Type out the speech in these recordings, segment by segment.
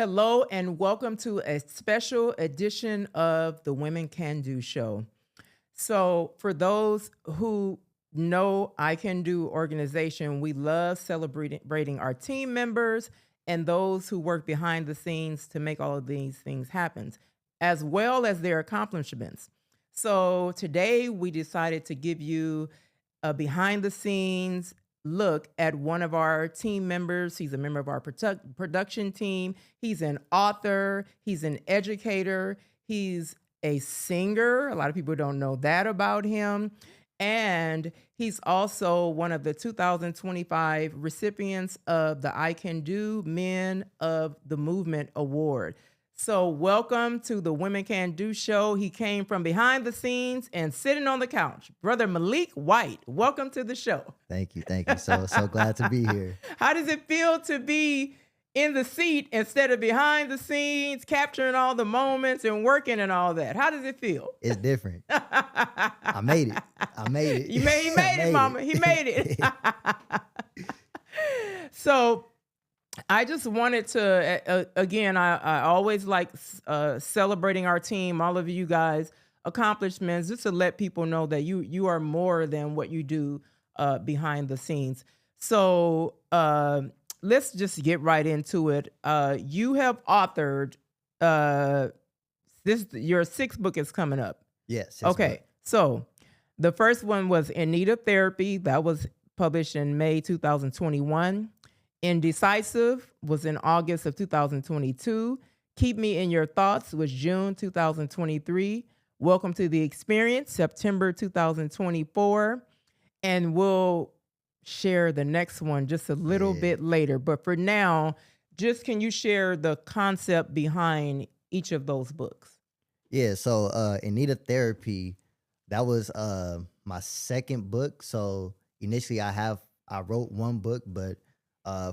Hello and welcome to a special edition of the Women Can Do Show. So, for those who know I Can Do organization, we love celebrating our team members and those who work behind the scenes to make all of these things happen, as well as their accomplishments. So, today we decided to give you a behind the scenes look at one of our team members. He's a member of our production team. He's an author, he's an educator, he's a singer. A lot of people don't know that about him. And he's also one of the 2025 recipients of the I Can Do Men of the Movement Award. So welcome to the Women Can Do Show. He came from behind the scenes and sitting on the couch. Brother Malik White, welcome to the show. Thank you. So glad to be here. How does it feel to be in the seat instead of behind the scenes, capturing all the moments and working and all that? How does it feel? It's different. I made it. He made it, mama. He made it. So I just wanted to, again, I always like celebrating our team, all of you guys' accomplishments, just to let people know that you are more than what you do behind the scenes. So let's just get right into it. You have authored your sixth book is coming up. Yes. Okay. So the first one was In Need of Therapy. That was published in May 2021. Indecisive was in August of 2022. Keep Me in Your Thoughts was June 2023. Welcome to the Experience, September 2024. And we'll share the next one just a little bit later. But for now, just can you share the concept behind each of those books? Yeah. So In Need of Therapy, that was my second book. So initially I wrote one book, but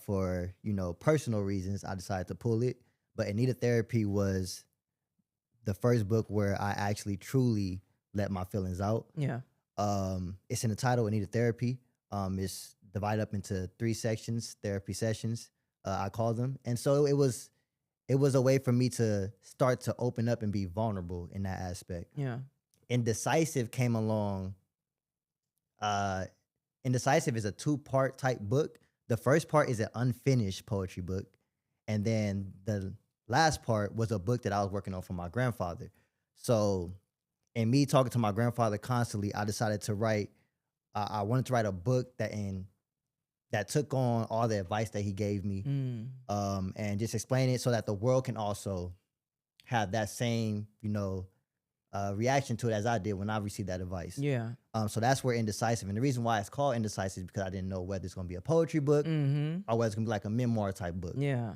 for personal reasons, I decided to pull it. But In Need of Therapy was the first book where I actually truly let my feelings out. Yeah. It's in the title, In Need of Therapy. It's divided up into 3 sections, therapy sessions, I call them. And so it was a way for me to start to open up and be vulnerable in that aspect. Yeah. Indecisive came along. Indecisive is a 2-part type book. The first part is an unfinished poetry book. And then the last part was a book that I was working on for my grandfather. So, and me talking to my grandfather constantly, I decided to write, I wanted to write a book that took on all the advice that he gave me, and just explain it so that the world can also have that same, reaction to it as I did when I received that advice. Yeah. So that's where Indecisive, and the reason why it's called Indecisive is because I didn't know whether it's going to be a poetry book or whether it's going to be like a memoir type book. Yeah.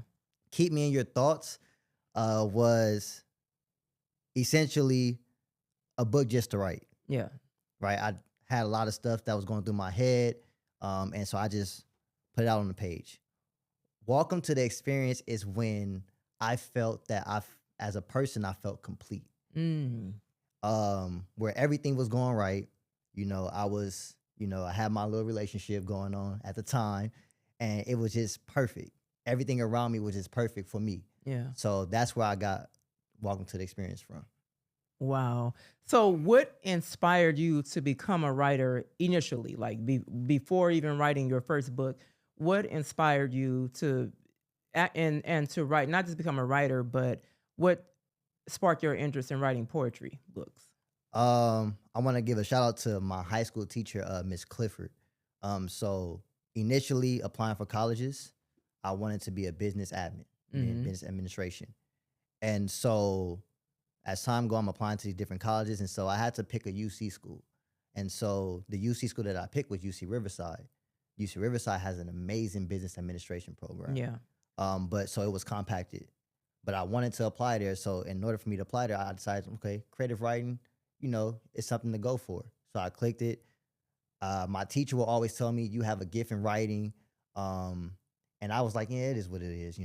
Keep Me in Your Thoughts was essentially a book just to write. Yeah. Right. I had a lot of stuff that was going through my head. And so I just put it out on the page. Welcome to the Experience is when I felt that as a person, I felt complete. Where everything was going right. I was, I had my little relationship going on at the time, and it was just perfect. Everything around me was just perfect for me. Yeah. So that's where I got Welcome to the Experience from. Wow. So what inspired you to become a writer initially? Like before even writing your first book, what inspired you to and to write, not just become a writer, but what sparked your interest in writing poetry books? I want to give a shout out to my high school teacher, Miss Clifford. So initially applying for colleges, I wanted to be a business admin, in business administration. And so as time go, I'm applying to these different colleges. And so I had to pick a UC school. And so the UC school that I picked was UC Riverside. UC Riverside has an amazing business administration program. Yeah. But so it was compacted. But I wanted to apply there. So in order for me to apply there, I decided, okay, creative writing, it's something to go for. So I clicked it. My teacher will always tell me, you have a gift in writing. And I was like, yeah, it is what it is,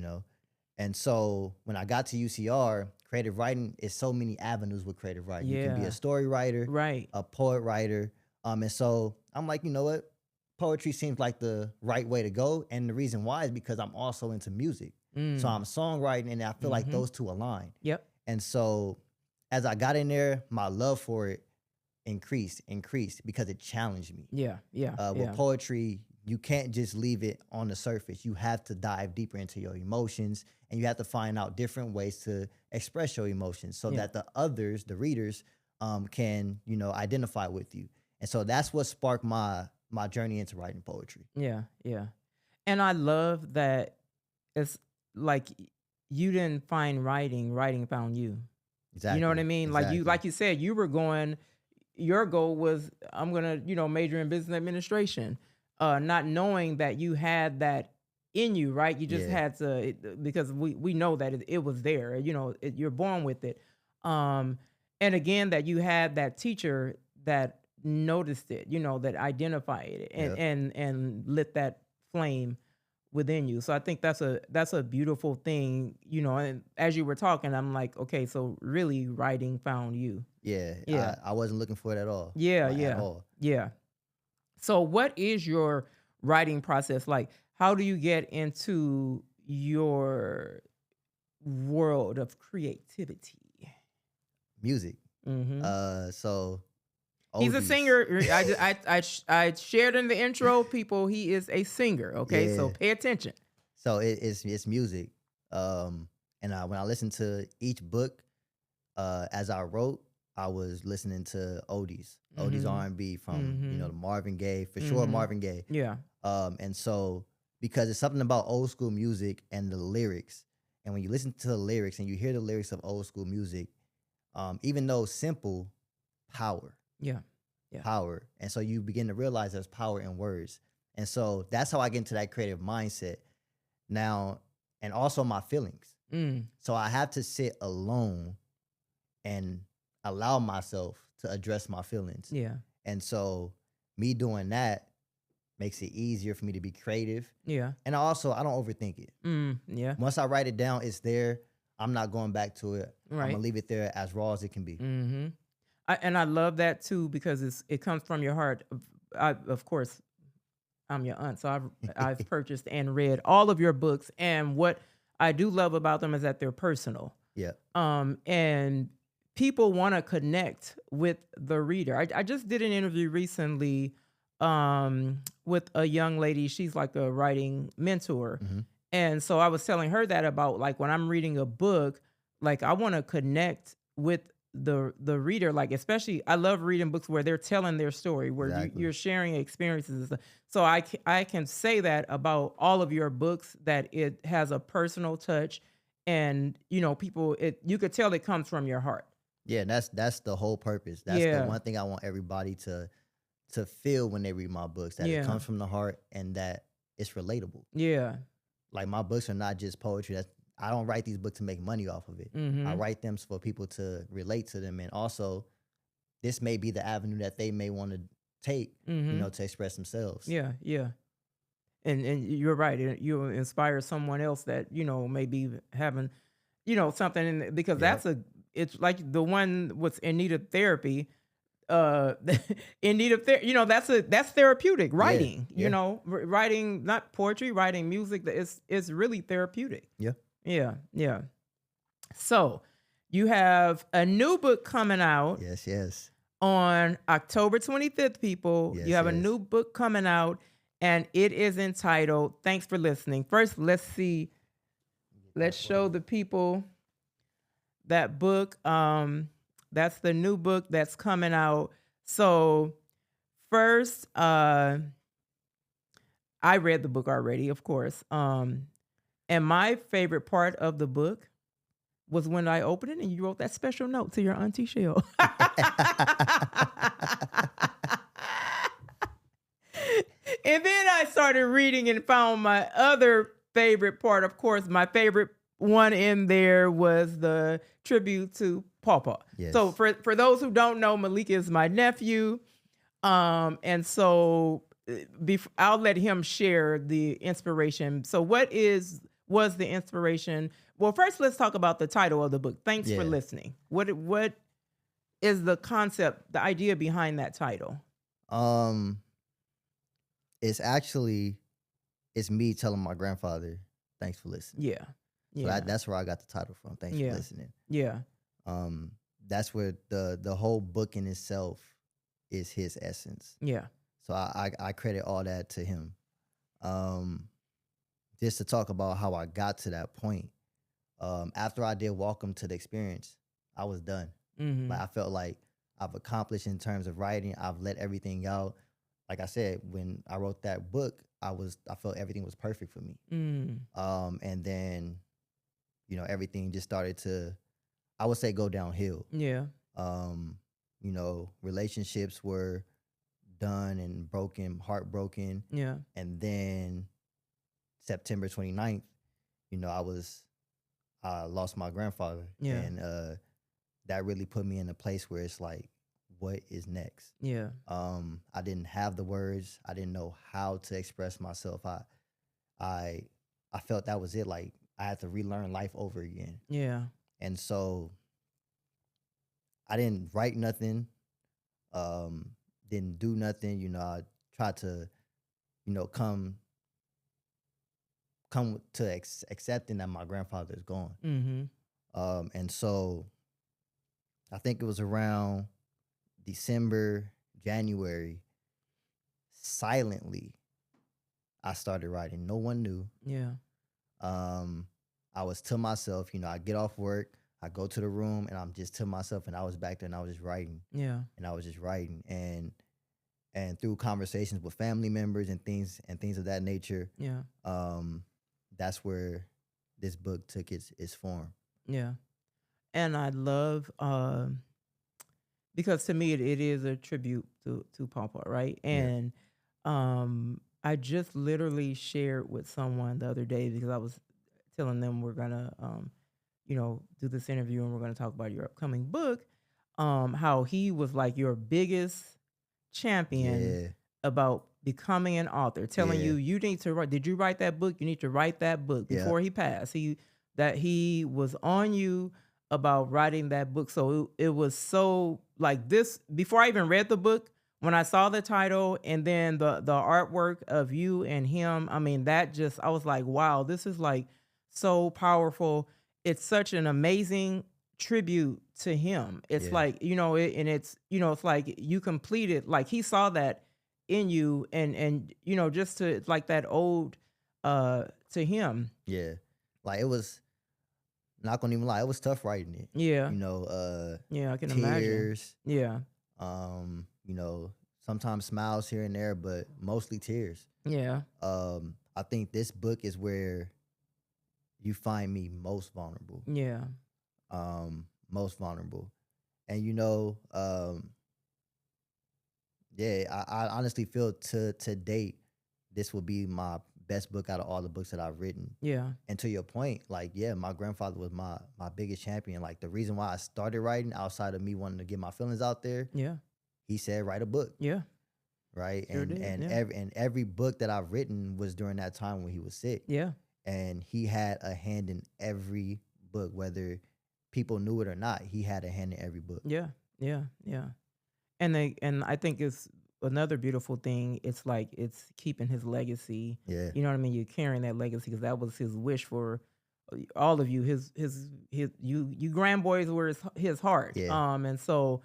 And so when I got to UCR, creative writing is so many avenues with creative writing. Yeah. You can be a story writer, Right. a poet writer. And so I'm like, you know what? Poetry seems like the right way to go. And the reason why is because I'm also into music. So I'm songwriting, and I feel like those two align. Yep. And so as I got in there, my love for it increased because it challenged me. Yeah. Yeah. With poetry, you can't just leave it on the surface. You have to dive deeper into your emotions, and you have to find out different ways to express your emotions so that the others, the readers, can, you know, identify with you. And so that's what sparked my journey into writing poetry. Yeah. Yeah. And I love that it's like you didn't find writing found you. Exactly. You know what I mean? Exactly. Like you said, you were going, your goal was, I'm gonna, you know, major in business administration, not knowing that you had that in you, right? You just Yeah. had to, because we know that it was there. You know, you're born with it. And again, that you had that teacher that noticed it, you know, that identified it Yep. and lit that flame within you. So I think that's a beautiful thing, you know. And as you were talking, I'm like, okay, so really writing found you. Yeah. Yeah. I wasn't looking for it at all. Yeah, Like, at yeah. all. Yeah. So what is your writing process like? How do you get into your world of creativity? Music. Mhm. So He's a oldies. singer. I shared in the intro, people, he is a singer, okay? So Yeah. pay attention. So it's music. And when I listened to each book, as I wrote, I was listening to oldies Mhm. R&B from, you know, Mhm. the Marvin Gaye, for sure, Mhm. Marvin Gaye. Yeah. And so because it's something about old school music and the lyrics, and when you listen to the lyrics and you hear the lyrics of old school music, even though simple, power, Yeah. Yeah. power, and so you begin to realize there's power in words, and so that's how I get into that creative mindset now, and also my feelings. Mm. So I have to sit alone and allow myself to address my feelings. Yeah. And so me doing that makes it easier for me to be creative. Yeah. And also, I don't overthink it. Yeah. Once I write it down, it's there. I'm not going back to it. I'm Right. gonna leave it there as raw as it can be. Mm-hmm. And I love that too because it comes from your heart. Of course, I'm your aunt, so I've purchased and read all of your books, and what I do love about them is that they're personal. Yeah. And people want to connect with the reader. I just did an interview recently with a young lady. She's like a writing mentor. Mm-hmm. And so I was telling her that about like when I'm reading a book, like I want to connect with the reader, like especially I love reading books where they're telling their story, where Exactly. you're sharing experiences and stuff. So I can say that about all of your books, that it has a personal touch, and you know people, you could tell it comes from your heart. Yeah, and that's the whole purpose. That's the one thing I want everybody to feel when they read my books, that it comes from the heart and that it's relatable. Yeah. Like, my books are not just poetry. I don't write these books to make money off of it. Mm-hmm. I write them for people to relate to them, and also this may be the avenue that they may want to take, Mm-hmm. you know, to express themselves. Yeah, yeah. And you're right. You inspire someone else that, you know, maybe having, you know, something because Yep. it's like the one what's in need of therapy. In need of you know, that's therapeutic writing. Yeah. You know, writing, not poetry, writing music. It's really therapeutic. Yeah. Yeah, yeah. So you have a new book coming out. Yes, yes. On October 25th, people. Yes, You have a yes. new book coming out, and it is entitled, thanks for listening. First, let's see. Let's show the people that book. That's the new book that's coming out. So first, I read the book already, of course. And my favorite part of the book was when I opened it and you wrote that special note to your Auntie Shell. And then I started reading and found my other favorite part. Of course, my favorite one in there was the tribute to Pawpaw. Yes. So for those who don't know, Malik is my nephew. And so I'll let him share the inspiration. So what was the inspiration? Well, first let's talk about the title of the book. Thanks for listening. What is the concept, the idea behind that title? It's me telling my grandfather, thanks for listening. Yeah. So Yeah. that's where I got the title from. Thanks for Yeah. listening. Yeah. That's where the whole book in itself is his essence. Yeah. So I credit all that to him. Just to talk about how I got to that point. After I did Welcome to the Experience, I was done. Mm-hmm. Like I felt like I've accomplished in terms of writing. I've let everything out. Like I said, when I wrote that book, I felt everything was perfect for me. And then, everything just started to, I would say, go downhill. Yeah. Relationships were done and broken, heartbroken. Yeah. And then September 29th, I lost my grandfather. Yeah. And that really put me in a place where it's like, what is next? Yeah. I didn't have the words. I didn't know how to express myself. I felt that was it. Like I had to relearn life over again. Yeah. And so I didn't write nothing. Didn't do nothing. I tried to, come to accepting that my grandfather is gone. Mm-hmm. And so I think it was around December, January, silently, I started writing. No one knew. Yeah. I was to myself, I get off work, I go to the room and I'm just to myself, and I was back there and I was just writing. Yeah. And I was just writing. And through conversations with family members and things of that nature, Yeah. that's where this book took its form. Yeah. And I love because to me it is a tribute to Papa, right? And I just literally shared with someone the other day because I was telling them we're gonna do this interview and we're gonna talk about your upcoming book. How he was like your biggest champion Yeah. about becoming an author, telling Yeah. you need to write. Did you write that book? You need to write that book Yeah. before he passed. He was on you about writing that book. So it was so like this before I even read the book. When I saw the title and then the artwork of you and him, I mean I was like, wow, this is like so powerful. It's such an amazing tribute to him. It's Yeah. like, it's like you completed, like he saw that in you and just to like that ode to him. Yeah. Like it was, not gonna even lie, it was tough writing it. Yeah. Yeah, I can imagine. Tears. Yeah. Sometimes smiles here and there, but mostly tears. Yeah. I think this book is where you find me most vulnerable. Yeah. Most vulnerable. And I honestly feel to date, this will be my best book out of all the books that I've written. Yeah. And to your point, like, yeah, my grandfather was my biggest champion. Like the reason why I started writing outside of me wanting to get my feelings out there, Yeah. he said, write a book. Yeah. Right. Sure did, yeah. Every book that I've written was during that time when he was sick. Yeah. And he had a hand in every book, whether people knew it or not. He had a hand in every book. Yeah. Yeah. Yeah. And I think it's another beautiful thing. It's like it's keeping his legacy. Yeah. You know what I mean? You're carrying that legacy because that was his wish for all of you. His you grandboys were his heart. Yeah. And so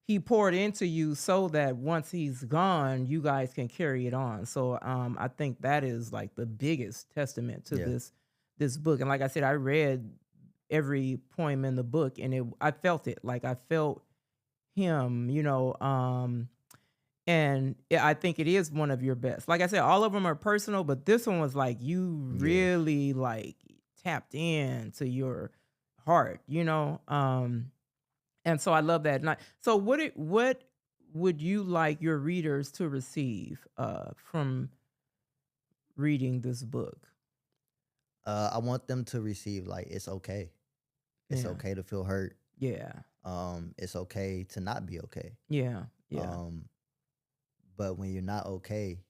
he poured into you so that once he's gone, you guys can carry it on. So I think that is like the biggest testament to this book. And like I said, I read every poem in the book and I felt it. Like I felt him, and I think it is one of your best. Like I said, all of them are personal, but this one was like you really like tapped into your heart, and so I love that. So what would you like your readers to receive from reading this book? I want them to receive like it's okay. It's okay to feel hurt. Yeah. It's okay to not be okay. Yeah. Yeah. But when you're not okay,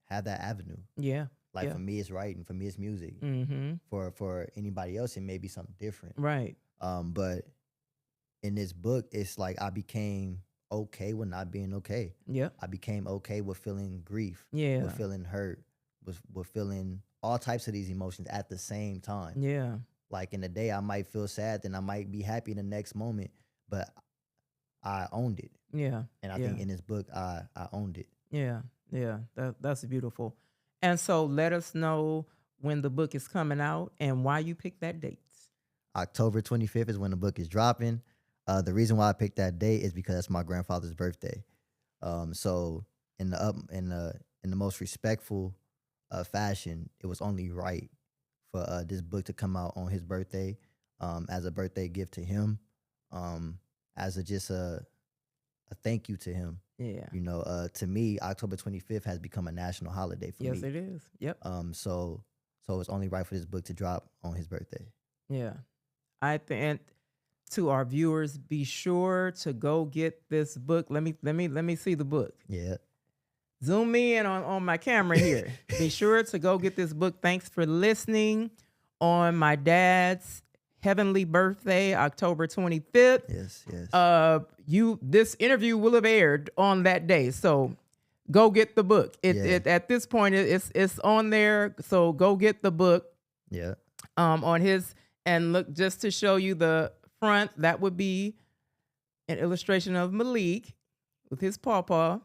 have that avenue. Yeah. Like for me, it's writing. For me, it's music. Mm-hmm. For anybody else, it may be something different. Right. But in this book, it's like I became okay with not being okay. Yeah. I became okay with feeling grief. Yeah. With feeling hurt. With feeling all types of these emotions at the same time. Yeah. Like in the day, I might feel sad, then I might be happy in the next moment, but I owned it. Yeah. And I Yeah. think in this book, I owned it. Yeah. Yeah. That's beautiful. And so let us know when the book is coming out and why you picked that date. October 25th is when the book is dropping. The reason why I picked that date is because that's my grandfather's birthday. So in the most respectful fashion, it was only right for this book to come out on his birthday, as a birthday gift to him, as a thank you to him. Yeah. You know, to me, October 25th has become a national holiday for Yes, me. it is. Yep. So it's only right for this book to drop on his birthday. Yeah. I think, and to our viewers, be sure to go get this book. Let me see the book. Yeah. Zoom me in on my camera here. Be sure to go get this book. Thanks for listening on my dad's heavenly birthday, October 25th. Yes. This interview will have aired on that day. So go get the book. It at this point it's on there. So go get the book. Yeah. On his, and look, just to show you the front, that would be an illustration of Malik with his pawpaw.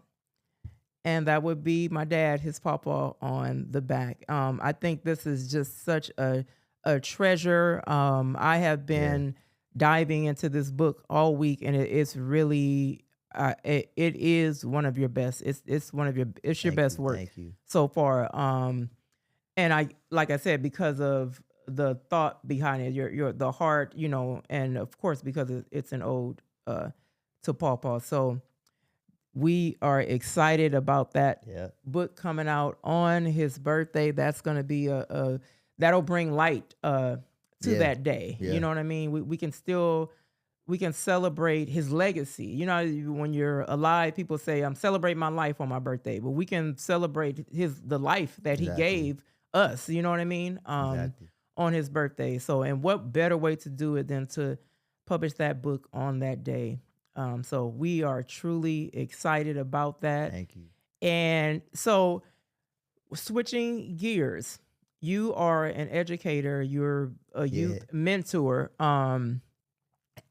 And that would be my dad, his pawpaw on the back. I think this is just such a treasure. I have been diving into this book all week, and it's really it is one of your best. It's one of your best work so far. And I, like I said, because of the thought behind it, your the heart, you know, and of course because it's an ode to pawpaw. So we are excited about that book coming out on his birthday. That's going to be that'll bring light to that day. You know what I mean? We can celebrate his legacy. You know, when you're alive, people say, I'm celebrating my life on my birthday, but we can celebrate the life that he gave us. You know what I mean? On his birthday. So, and what better way to do it than to publish that book on that day? So we are truly excited about that. Thank you. And so switching gears, you are an educator, you're a youth mentor, and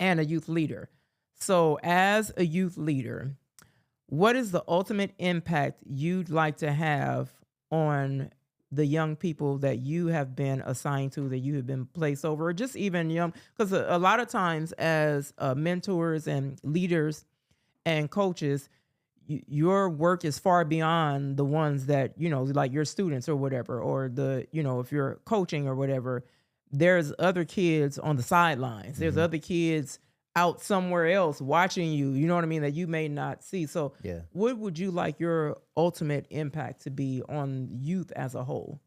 a youth leader. So as a youth leader, what is the ultimate impact you'd like to have on the young people that you have been assigned to, that you have been placed over, or just even young? Because a lot of times as mentors and leaders and coaches, your work is far beyond the ones that, you know, like your students or whatever, or the, you know, if you're coaching or whatever, there's other kids on the sidelines. There's other kids out somewhere else watching you, you know what I mean, that you may not see. So what would you like your ultimate impact to be on youth as a whole?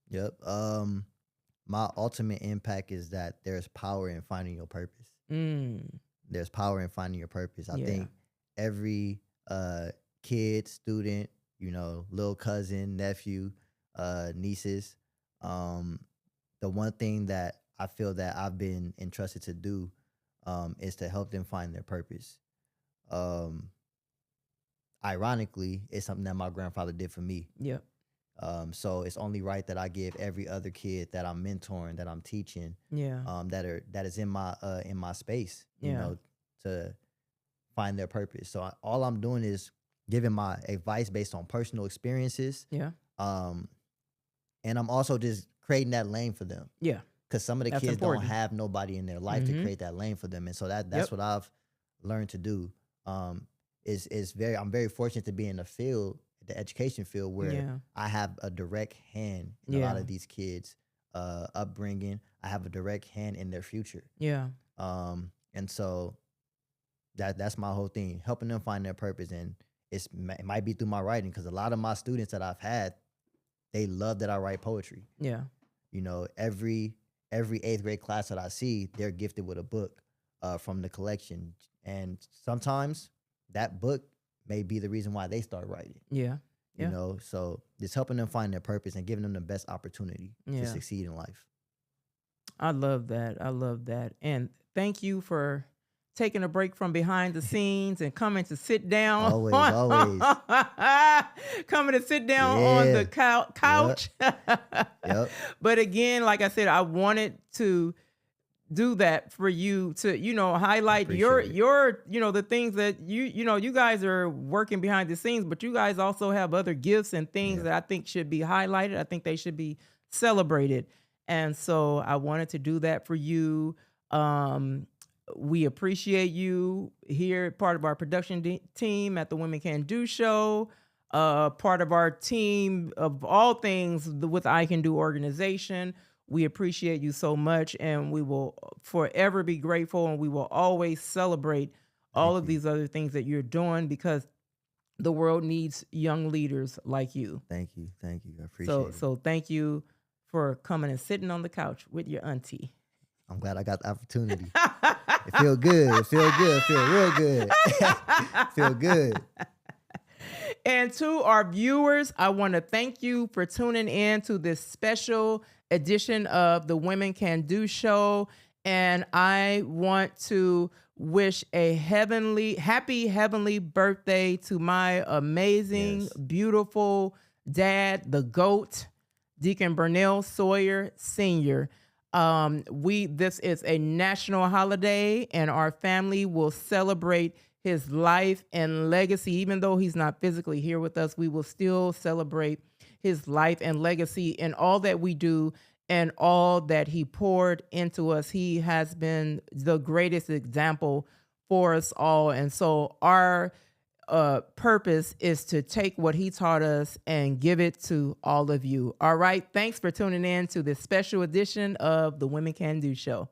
Yep. My ultimate impact is that there's power in finding your purpose. There's power in finding your purpose. I think every kid, student, you know, little cousin, nephew, nieces, the one thing that I feel that I've been entrusted to do is to help them find their purpose. Ironically, it's something that my grandfather did for me. Yep. So it's only right that I give every other kid that I'm mentoring, that I'm teaching, that is in my space, you know, to find their purpose. So all I'm doing is giving my advice based on personal experiences. Yeah. And I'm also just creating that lane for them. Yeah. Because some of the kids don't have nobody in their life to create that lane for them. And so that's what I've learned to do. I'm very fortunate to be in the field, the education field, where I have a direct hand in a lot of these kids' upbringing. I have a direct hand in their future. Yeah. And so that's my whole thing, helping them find their purpose. And it might be through my writing, because a lot of my students that I've had, they love that I write poetry. Yeah. You know, every 8th grade class that I see, they're gifted with a book from the collection. And sometimes that book may be the reason why they start writing. Yeah. You know, so just helping them find their purpose and giving them the best opportunity to succeed in life. I love that. I love that. And thank you for taking a break from behind the scenes and coming to sit down. Always, always. Coming to sit down on the Yep. couch. Yep. But again, like I said, I wanted to do that for you to, highlight your Appreciate it. the things that you guys are working behind the scenes, but you guys also have other gifts and things Yeah. that I think should be highlighted. I think they should be celebrated. And so I wanted to do that for you. We appreciate you here, part of our production team at the Women Can Do show, part of our team of all things with I Can Do organization. We appreciate you so much, and we will forever be grateful, and we will always celebrate all Thank of you. these other things that you're doing, because the world needs young leaders like you. Thank you. Thank you. I appreciate So it. so thank you for coming and sitting on the couch with your auntie. I'm glad I got the opportunity. It feel good. It feel good. It feel real good. Feel good. And to our viewers, I want to thank you for tuning in to this special edition of the Women Can Do show. And I want to wish a happy heavenly birthday to my amazing, Yes. beautiful dad, the GOAT, Deacon Burnell Sawyer Sr. This is a national holiday, and our family will celebrate his life and legacy. Even though he's not physically here with us, we will still celebrate his life and legacy in all that we do and all that he poured into us. He has been the greatest example for us all. And so our purpose is to take what he taught us and give it to all of you. All right. Thanks for tuning in to this special edition of the Women Can Do show.